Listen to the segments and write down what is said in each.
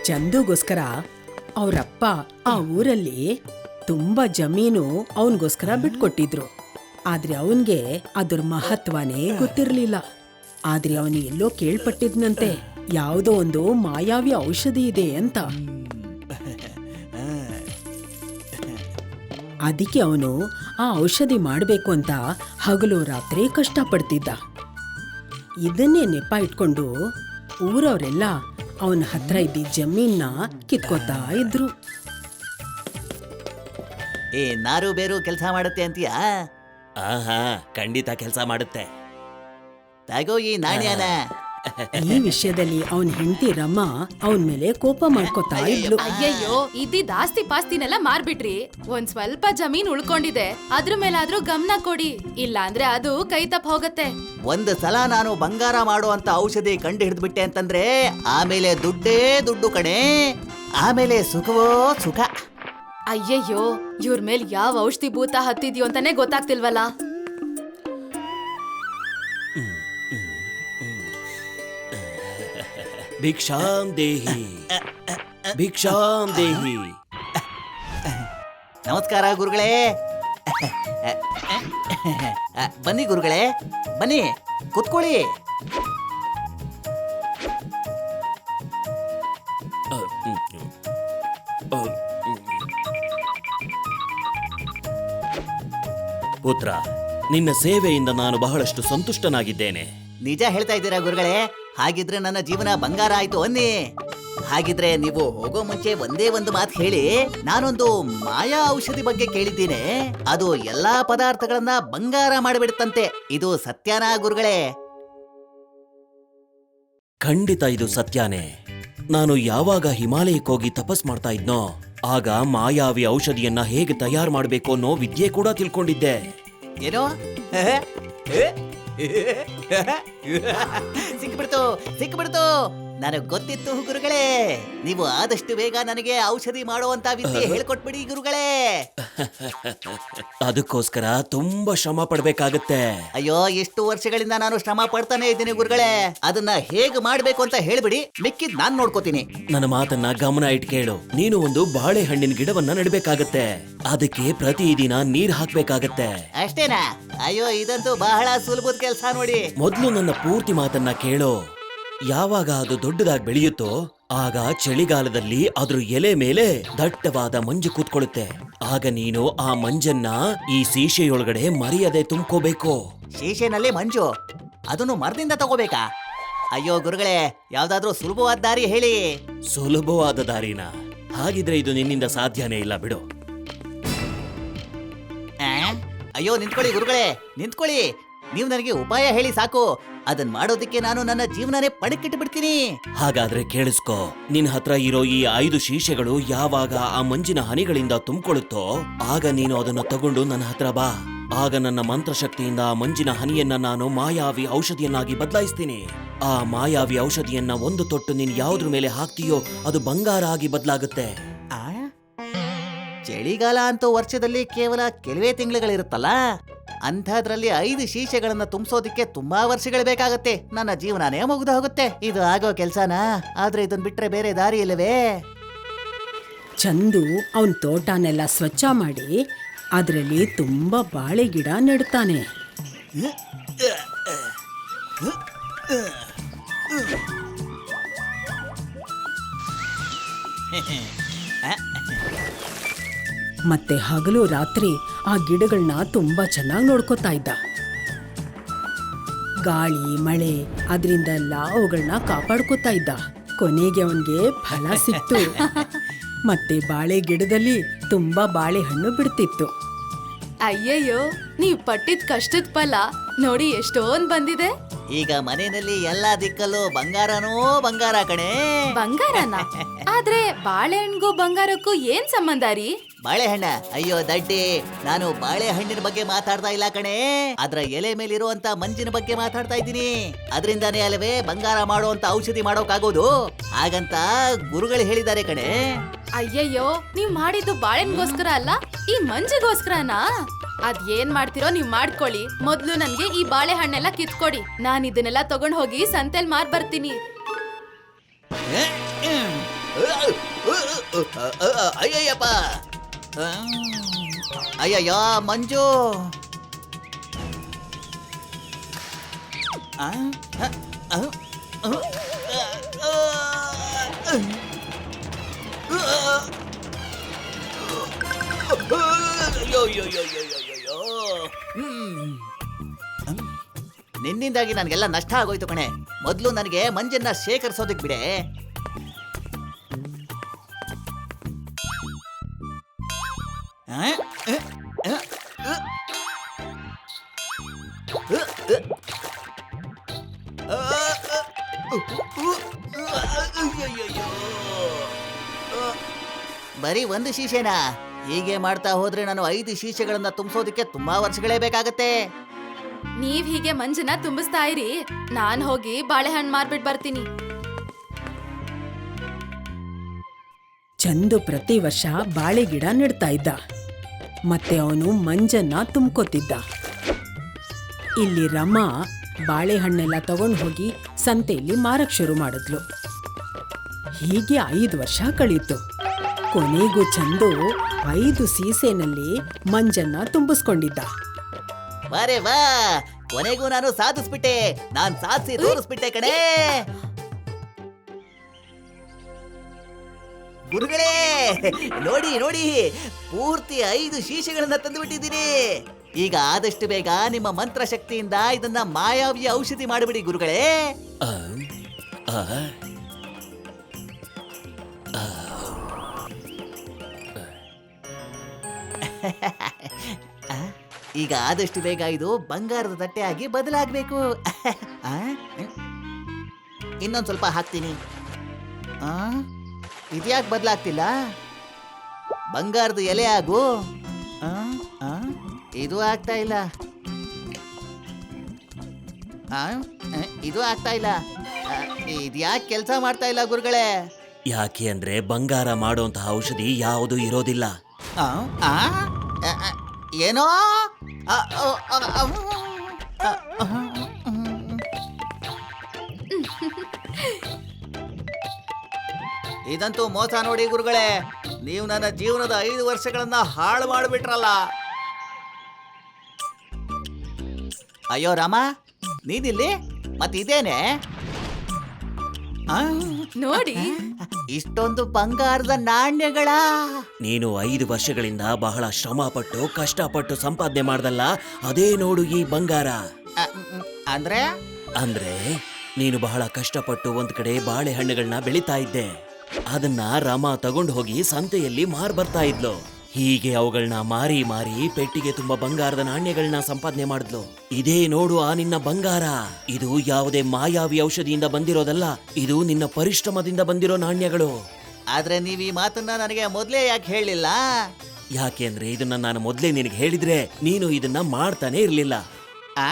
ಚಂದುಗೋಸ್ಕರ ಅವರಪ್ಪ ಆ ಊರಲ್ಲಿ ತುಂಬಾ ಜಮೀನು ಅವನಿಗೋಸ್ಕರ ಬಿಟ್ಕೊಟ್ಟಿದ್ರು. ಆದ್ರೆ ಅವನ್ಗೆ ಅದ್ರ ಮಹತ್ವನೇ ಗೊತ್ತಿರ್ಲಿಲ್ಲ. ಆದ್ರೆ ಅವನು ಎಲ್ಲೋ ಕೇಳ್ಪಟ್ಟಿದ್ನಂತೆ, ಯಾವುದೋ ಒಂದು ಮಾಯಾವಿ ಔಷಧಿ ಇದೆ ಅಂತ. ಅದಕ್ಕೆ ಅವನು ಆ ಔಷಧಿ ಮಾಡಬೇಕು ಅಂತ ಹಗಲು ರಾತ್ರಿ ಕಷ್ಟಪಡ್ತಿದ್ದ. ಇದನ್ನೇ ನೆಪ ಇಟ್ಕೊಂಡು ಊರವರೆಲ್ಲ ಅವನ ಹತ್ರ ಇದ್ದ ಜಮೀನ್ನ ಕಿತ್ಕೋತಾ ಇದ್ರು. ನಾರು ಬೇರು ಕೆಲಸ ಮಾಡುತ್ತೆ ಅಂತೀಯಾ? ಆಹಾ, ಖಂಡಿತ ಕೆಲಸ ಮಾಡುತ್ತೆ. ತಗೋ ಈ ನಾಣ್ಯನ. ಈ ವಿಷಯದಲ್ಲಿ ಅವನ ಹೆಂಡತಿ ರಮ್ಮ ಅವನ ಮೇಲೆ ಕೋಪ ಮಾಡ್ಕೋತಾ ಇದ್ಲು. ಅಯ್ಯಯ್ಯೋ, ಇದ್ದಿದ್ ಆಸ್ತಿ ಪಾಸ್ತಿನೆಲ್ಲ ಮಾರ್ಬಿಟ್ರಿ. ಒಂದ್ ಸ್ವಲ್ಪ ಜಮೀನ್ ಉಳ್ಕೊಂಡಿದೆ, ಅದ್ರ ಮೇಲಾದ್ರೂ ಗಮನ ಕೊಡಿ, ಇಲ್ಲ ಅಂದ್ರೆ ಅದು ಕೈ ತಪ್ಪ ಹೋಗತ್ತೆ. ಒಂದು ಸಲ ನಾನು ಬಂಗಾರ ಮಾಡುವಂತ ಔಷಧಿ ಕಂಡು ಹಿಡಿದ್ಬಿಟ್ಟೆ ಅಂತಂದ್ರೆ ಆಮೇಲೆ ದುಡ್ಡೇ ದುಡ್ಡು ಕಣೆ, ಆಮೇಲೆ ಸುಖವೋ ಸುಖ. ಅಯ್ಯಯ್ಯೋ, ಇವ್ರ ಮೇಲ್ ಯಾವ ಔಷಧಿ ಭೂತ ಹತ್ತಿದ್ಯೋ ಅಂತಾನೆ ಗೊತ್ತಾಗ್ತಿಲ್ವಲ್ಲ. ಭಿಕ್ಷಾಂ ದೇಹಿ, ಭಿಕ್ಷಾಂ ದೇಹಿ. ನಮಸ್ಕಾರ ಗುರುಗಳೇ. ಬನ್ನಿ ಗುರುಗಳೇ, ಬನ್ನಿ ಕುತ್ಕೊಳ್ಳಿ. ಪುತ್ರ, ನಿನ್ನ ಸೇವೆಯಿಂದ ನಾನು ಬಹಳಷ್ಟು ಸಂತುಷ್ಟನಾಗಿದ್ದೇನೆ. ನಿಜ ಹೇಳ್ತಾ ಇದ್ದೀರಾ ಗುರುಗಳೇ? ಹಾಗಿದ್ರೆ ನನ್ನ ಜೀವನ ಬಂಗಾರ ಆಯ್ತು ಅನ್ನಿ. ಹಾಗಿದ್ರೆ ನೀವು ಹೋಗೋ ಮುಂಚೆ ಒಂದೇ ಒಂದು ಮಾತು ಹೇಳಿ. ನಾನೊಂದು ಮಾಯಾ ಔಷಧಿ ಬಗ್ಗೆ ಕೇಳಿದ್ದೀನಿ, ಅದು ಎಲ್ಲಾ ಪದಾರ್ಥಗಳನ್ನ ಬಂಗಾರ ಮಾಡಿಬಿಡುತ್ತಂತೆ. ಇದು ಸತ್ಯನಾ ಗುರುಗಳೇ? ಖಂಡಿತ ಇದು ಸತ್ಯಾನೇ. ನಾನು ಯಾವಾಗ ಹಿಮಾಲಯಕ್ಕೆ ಹೋಗಿ ತಪಸ್ ಮಾಡ್ತಾ ಇದ್ನೋ ಆಗ ಮಾಯಾವಿ ಔಷಧಿಯನ್ನ ಹೇಗೆ ತಯಾರು ಮಾಡಬೇಕು ಅನ್ನೋ ವಿದ್ಯೆ ಕೂಡ ತಿಳ್ಕೊಂಡಿದ್ದೆ. ಏನೋ ಸಿಕ್ಬಿಡ್ತು ಸಿಕ್ಬಿಡ್ತು. ನನಗೆ ಗೊತ್ತಿತ್ತು ಗುರುಗಳೇ, ನೀವು ಆದಷ್ಟು ಬೇಗ ನನಗೆ ಔಷಧಿ ಮಾಡುವಂತ ವಿದ್ಯೆ ಹೇಳ್ಕೊಟ್ಬಿಡಿ ಗುರುಗಳೇ. ಅದಕ್ಕೋಸ್ಕರ ತುಂಬಾ ಶ್ರಮ ಪಡ್ಬೇಕಾಗತ್ತೆ. ಅಯ್ಯೋ, ಎಷ್ಟು ವರ್ಷಗಳಿಂದ ನಾನು ಶ್ರಮ ಪಡ್ತಾನೆ ಇದ್ದೀನಿ ಗುರುಗಳೇ. ಅದನ್ನ ಹೇಗೆ ಮಾಡ್ಬೇಕು ಅಂತ ಹೇಳ್ಬಿಡಿ, ಮಿಕ್ಕಿದ್ ನಾನ್ ನೋಡ್ಕೋತೀನಿ. ನನ್ನ ಮಾತನ್ನ ಗಮನ ಇಟ್ ಕೇಳು. ನೀನು ಒಂದು ಬಾಳೆಹಣ್ಣಿನ ಗಿಡವನ್ನ ನೆಡ್ಬೇಕಾಗತ್ತೆ. ಅದಕ್ಕೆ ಪ್ರತಿದಿನ ನೀರ್ ಹಾಕ್ಬೇಕಾಗತ್ತೆ. ಅಷ್ಟೇನಾ? ಅಯ್ಯೋ, ಇದಂತೂ ಬಹಳ ಸುಲಭದ ಕೆಲಸ ನೋಡಿ. ಮೊದ್ಲು ನನ್ನ ಪೂರ್ತಿ ಮಾತನ್ನ ಕೇಳು. ಯಾವಾಗ ಅದು ದೊಡ್ಡದಾಗಿ ಬೆಳೆಯುತ್ತೋ ಆಗ ಚಳಿಗಾಲದಲ್ಲಿ ಅದ್ರ ಎಲೆ ಮೇಲೆ ದಟ್ಟವಾದ ಮಂಜು ಕೂತ್ಕೊಳ್ಳುತ್ತೆ. ಆಗ ನೀನು ಆ ಮಂಜನ್ನ ಈ ಸೀಸೆಯೊಳಗಡೆ ಮರೆಯದೆ ತುಂಬ್ಕೋಬೇಕು. ಶೀಶೆನಲ್ಲಿ ಮಂಜು? ಅದನ್ನು ಮರದಿಂದ ತಗೋಬೇಕಾ? ಅಯ್ಯೋ ಗುರುಗಳೇ, ಯಾವ್ದಾದ್ರೂ ಸುಲಭವಾದ ದಾರಿ ಹೇಳಿ. ಸುಲಭವಾದ ದಾರಿನ? ಹಾಗಿದ್ರೆ ಇದು ನಿನ್ನಿಂದ ಸಾಧ್ಯನೇ ಇಲ್ಲ ಬಿಡು. ಅಯ್ಯೋ ನಿಂತ್ಕೊಳ್ಳಿ ಗುರುಗಳೇ, ನಿಂತ್ಕೊಳ್ಳಿ. ನೀವು ನನಗೆ ಉಪಾಯ ಹೇಳಿ ಸಾಕು. ಅದನ್ ಮಾಡೋದಕ್ಕೆ ನಾನು ನನ್ನ ಜೀವನನೇ ಪಣಕ್ಕಿಟ್ಟು ಬಿಡ್ತೀನಿ. ಹಾಗಾದ್ರೆ ಕೇಳಿಸ್ಕೊ. ನಿನ್ ಹತ್ರ ಇರೋ ಈ 5 ಶೀಶೆಗಳು ಯಾವಾಗ ಆ ಮಂಜಿನ ಹನಿಗಳಿಂದ ತುಂಬಿಕೊಳ್ಳುತ್ತೋ ಆಗ ನೀನು ಅದನ್ನ ತಗೊಂಡು ನನ್ನ ಹತ್ರ ಬಾ. ಆಗ ನನ್ನ ಮಂತ್ರಶಕ್ತಿಯಿಂದ ಆ ಮಂಜಿನ ಹನಿಯನ್ನ ನಾನು ಮಾಯಾವಿ ಔಷಧಿಯನ್ನಾಗಿ ಬದಲಾಯಿಸ್ತೀನಿ. ಆ ಮಾಯಾವಿ ಔಷಧಿಯನ್ನ ಒಂದು ತೊಟ್ಟು ನೀನ್ ಯಾವ್ದ್ರ ಮೇಲೆ ಹಾಕ್ತೀಯೋ ಅದು ಬಂಗಾರ ಆಗಿ ಬದಲಾಗುತ್ತೆ. ಚಳಿಗಾಲ ಅಂತೂ ವರ್ಷದಲ್ಲಿ ಕೇವಲ ಕೆಲವೇ ತಿಂಗಳುಗಳಿರುತ್ತಲ್ಲ, ಅಂಥದ್ರಲ್ಲಿ 5 ಶೀಶೆಗಳನ್ನ ತುಂಬಿಸೋದಿಕ್ಕೆ ತುಂಬಾ ವರ್ಷಗಳು ಬೇಕಾಗತ್ತೆ. ನನ್ನ ಜೀವನನೇ ಮುಗಿದು ಹೋಗುತ್ತೆ. ಇದು ಆಗೋ ಕೆಲ್ಸನಾ? ಆದ್ರೆ ಇದನ್ ಬಿಟ್ರೆ ಬೇರೆ ದಾರಿ ಇಲ್ಲವೇ? ಚಂದು ಅವನ್ ತೋಟನೆಲ್ಲ ಸ್ವಚ್ಛ ಮಾಡಿ ಅದರಲ್ಲಿ ತುಂಬಾ ಬಾಳೆ ಗಿಡ ನೆಡ್ತಾನೆ. ಮತ್ತೆ ಹಗಲು ರಾತ್ರಿ ಆ ಗಿಡಗಳನ್ನ ತುಂಬಾ ಚೆನ್ನಾಗಿ ನೋಡ್ಕೋತಾ ಇದ್ದ. ಗಾಳಿ ಮಳೆ ಅದರಿಂದೆಲ್ಲ ಅವುಗಳನ್ನ ಕಾಪಾಡ್ಕೋತಾ ಇದ್ದ. ಕೊನೆಗೆ ಅವನ್ಗೆ ಫಲ ಸಿಕ್ತು. ಮತ್ತೆ ಬಾಳೆ ಗಿಡದಲ್ಲಿ ತುಂಬಾ ಬಾಳೆಹಣ್ಣು ಬಿಡ್ತಿತ್ತು. ಅಯ್ಯಯ್ಯೋ, ನೀವ್ ಪಟ್ಟಿದ್ ಕಷ್ಟದ ಫಲ ನೋಡಿ ಎಷ್ಟೊಂದ್ ಬಂದಿದೆ. ಈಗ ಮನೆಯಲ್ಲಿ ಎಲ್ಲಾ ದಿಕ್ಕಲ್ಲೂ ಬಂಗಾರನೋ ಬಂಗಾರ ಕಣೆ. ಬಂಗಾರನ? ಆದ್ರೆ ಬಾಳೆಹಣ್ಣಿಗೂ ಬಂಗಾರಕ್ಕೂ ಏನ್ ಸಂಬಂಧ ರೀ? ಬಾಳೆಹಣ್ಣ? ಅಯ್ಯೋ ದಡ್ಡಿ, ನಾನು ಬಾಳೆಹಣ್ಣಿನ ಬಗ್ಗೆ ಮಾತಾಡ್ತಾ ಇಲ್ಲ ಕಣೆ. ಅದ್ರ ಎಲೆ ಮೇಲಿರುವಂತ ಮಂಜಿನ ಬಗ್ಗೆ ಮಾತಾಡ್ತಾ ಇದ್ದೀನಿ. ಅದರಿಂದಾನೇ ಅಲ್ಲವೇ ಬಂಗಾರ ಮಾಡುವಂತ ಔಷಧಿ ಮಾಡೋಕಾಗೋದು. ಹಾಗಂತ ಗುರುಗಳು ಹೇಳಿದ್ದಾರೆ ಕಣೆ. ಅಯ್ಯಯ್ಯೋ, ನೀವ್ ಮಾಡಿದ್ದು ಬಾಳೆಹಣ್ಣಿಗೋಸ್ಕರ ಅಲ್ಲ, ಈ ಮಂಜಿಗೋಸ್ಕರನಾ? ಅದ್ ಏನ್ ಮಾಡ್ತಿರೋ ನೀವ್ ಮಾಡ್ಕೊಳ್ಳಿ. ಮೊದ್ಲು ನನ್ಗೆ ಈ ಬಾಳೆಹಣ್ಣೆಲ್ಲ ಕಿತ್ಕೊಡಿ. ನಾನ್ ಇದನ್ನೆಲ್ಲ ತಗೊಂಡ್ ಹೋಗಿ ಸಂತೆಲ್ ಮಾರ್ ಬರ್ತೀನಿ. ಅಯ್ಯಯ್ಯಪ್ಪ, ಅಯ್ಯಯ್ಯೋ ಮಂಜು. ಆ? ಆ? ಆ? ಆ? ನಿನ್ನಿಂದಾಗಿ ನನಗೆಲ್ಲ ನಷ್ಟ ಆಗೋಯ್ತು ಕಣೆ. ಮೊದಲು ನನಗೆ ಮಂಜನ್ನ ಶೇಖರಿಸೋದಕ್ ಬಿಡೆ. ಬರೀ ಒಂದು ಶೀಶೆನಾ? ಹೀಗೆ ಮಾಡ್ತಾ ಹೋದ್ರೆ ನಾನು 5 ಶೀಶೆಗಳನ್ನ ತುಂಬಿಸೋದಕ್ಕೆ ತುಂಬಾ ವರ್ಷಗಳೇ ಬೇಕಾಗತ್ತೆ. ನೀವ್ ಹೀಗೆ ಮಂಜನ್ನ ತುಂಬಿಸ್ತಾ ಇರಿ, ನಾನ್ ಹೋಗಿ ಬಾಳೆಹಣ್ಣು ಮಾರ್ಬಿಟ್ ಬರ್ತೀನಿ. ಚಂದು ಪ್ರತಿ ವರ್ಷ ಬಾಳೆ ಗಿಡ ನೆಡ್ತಾ ಇದ್ದ, ಮತ್ತೆ ಅವನು ಮಂಜನ್ನ ತುಂಬ್ಕೋತಿದ್ದ. ಇಲ್ಲಿ ರಮಾ ಬಾಳೆಹಣ್ಣೆಲ್ಲ ತಗೊಂಡು ಹೋಗಿ ಸಂತೆಯಲ್ಲಿ ಮಾರಕ್ ಶುರು ಮಾಡಿದ್ಲು. ಹೀಗೆ 5 ವರ್ಷ ಕಳೀತು. ಕೊನೆಗೂ ಚಂದು 5 ಸೀಸೆನಲ್ಲಿ ಮಂಜನ್ನ ತುಂಬಿಸ್ಕೊಂಡಿದ್ದ. ಬಾರೆ ವಾ, ಕೊನೆಗೂ ನಾನು ಸಾಧಿಸ್ಬಿಟ್ಟೆ. ನಾನ್ ಸಾಧಿಸಿ ತೋರಿಸ್ಬಿಟ್ಟೆ ಕಣೆ. ಗುರುಗಳೇ ನೋಡಿ ನೋಡಿ, ಪೂರ್ತಿ 5 ಶೀಶೆಗಳನ್ನ ತಂದುಬಿಟ್ಟಿದ್ದೀನಿ. ಈಗ ಆದಷ್ಟು ಬೇಗ ನಿಮ್ಮ ಮಂತ್ರ ಶಕ್ತಿಯಿಂದ ಇದನ್ನ ಮಾಯಾವಿ ಔಷಧಿ ಮಾಡಿಬಿಡಿ ಗುರುಗಳೇ. ಆ, ಆ, ಆ. ಈಗ ಆದಷ್ಟು ಬೇಗ ಇದು ಬಂಗಾರದ ತಟ್ಟೆ ಆಗಿ ಬದಲಾಗಬೇಕು. ಇನ್ನೊಂದು ಸ್ವಲ್ಪ ಹಾಕ್ತೀನಿ. ಇದ್ಯಾಕೆ ಬದಲಾಗ್ತಿಲ್ಲ? ಬಂಗಾರದ ಎಲೆ ಆಗು. ಇದು ಆಗ್ತಾ ಇಲ್ಲ. ಇದು ಆಗ್ತಾ ಇಲ್ಲ. ಇದ್ಯಾಕೆ ಕೆಲಸ ಮಾಡ್ತಾ ಇಲ್ಲ ಗುರುಗಳೇ? ಯಾಕೆ ಅಂದ್ರೆ ಬಂಗಾರ ಮಾಡುವಂತಹ ಔಷಧಿ ಯಾವುದೂ ಇರೋದಿಲ್ಲ. ಏನೋ ಇದಂತೂ ಮೋಸ ನೋಡಿ ಗುರುಗಳೇ. ನೀವು ನನ್ನ ಜೀವನದ 5 ವರ್ಷಗಳನ್ನ ಹಾಳು ಮಾಡಿಬಿಟ್ರಲ್ಲ. ಅಯ್ಯೋ ರಾಮ, ನೀನಿಲ್ಲಿ ಮತ್ತಿದೇನೆ? ನೋಡಿ, ಇಷ್ಟೊಂದು ಬಂಗಾರದ ನಾಣ್ಯಗಳ? ನೀನು 5 ವರ್ಷಗಳಿಂದ ಬಹಳ ಶ್ರಮ ಪಟ್ಟು ಕಷ್ಟಪಟ್ಟು ಸಂಪಾದನೆ ಮಾಡ್ದಲ್ಲ, ಅದೇ ನೋಡು ಈ ಬಂಗಾರ. ಅಂದ್ರೆ ಅಂದ್ರೆ ನೀನು ಬಹಳ ಕಷ್ಟಪಟ್ಟು ಒಂದ್ ಕಡೆ ಬಾಳೆಹಣ್ಣುಗಳನ್ನ ಬೆಳಿತಾ ಇದ್ದೆ. ಅದನ್ನ ರಮಾ ತಗೊಂಡು ಹೋಗಿ ಸಂತೆಯಲ್ಲಿ ಮಾರ್ ಬರ್ತಾ ಇದ್ಲು. ಹೀಗೆ ಅವುಗಳನ್ನ ಮಾರಿ ಮಾರಿ ಪೆಟ್ಟಿಗೆ ತುಂಬಾ ಬಂಗಾರದ ನಾಣ್ಯಗಳನ್ನ ಸಂಪಾದನೆ ಮಾಡಿದ್ಲು. ಇದೇ ನೋಡು ಆ ನಿನ್ನ ಬಂಗಾರ. ಇದು ಯಾವುದೇ ಮಾಯಾವಿ ಔಷಧಿಯಿಂದ ಬಂದಿರೋದಲ್ಲ, ಇದು ನಿನ್ನ ಪರಿಶ್ರಮದಿಂದ ಬಂದಿರೋ ನಾಣ್ಯಗಳು. ಆದ್ರೆ ನೀವ್ ಈ ಮಾತನ್ನ ನನಗೆ ಮೊದ್ಲೇ ಯಾಕೆ ಹೇಳಿಲ್ಲ? ಯಾಕೆ ಅಂದ್ರೆ ಇದನ್ನ ನಾನು ಮೊದ್ಲೇ ನಿನಗೆ ಹೇಳಿದ್ರೆ ನೀನು ಇದನ್ನ ಮಾಡ್ತಾನೆ ಇರ್ಲಿಲ್ಲ. ಆ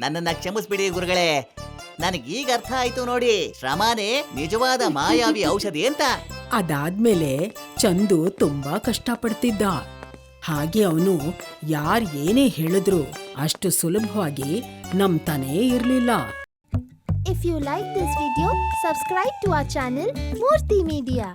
ನನ್ನನ್ನ ಕ್ಷಮಿಸ್ಬಿಡಿ ಗುರುಗಳೇ. ನನಗೀಗ ಅರ್ಥ ಆಯ್ತು ನೋಡಿ, ಶ್ರಮಾನೇ ನಿಜವಾದ ಮಾಯಾವಿ ಔಷಧಿ ಅಂತ. ಅದಾದ್ಮೇಲೆ ಚಂದು ತುಂಬಾ ಕಷ್ಟಪಡ್ತಿದ್ದ. ಹಾಗೆ ಅವನು ಯಾರ್ ಏನೇ ಹೇಳಿದ್ರು ಅಷ್ಟು ಸುಲಭವಾಗಿ ನಂಬ್ತಾನೇ ಇರ್ಲಿಲ್ಲ. If you like this video, subscribe to our channel Murthy Media.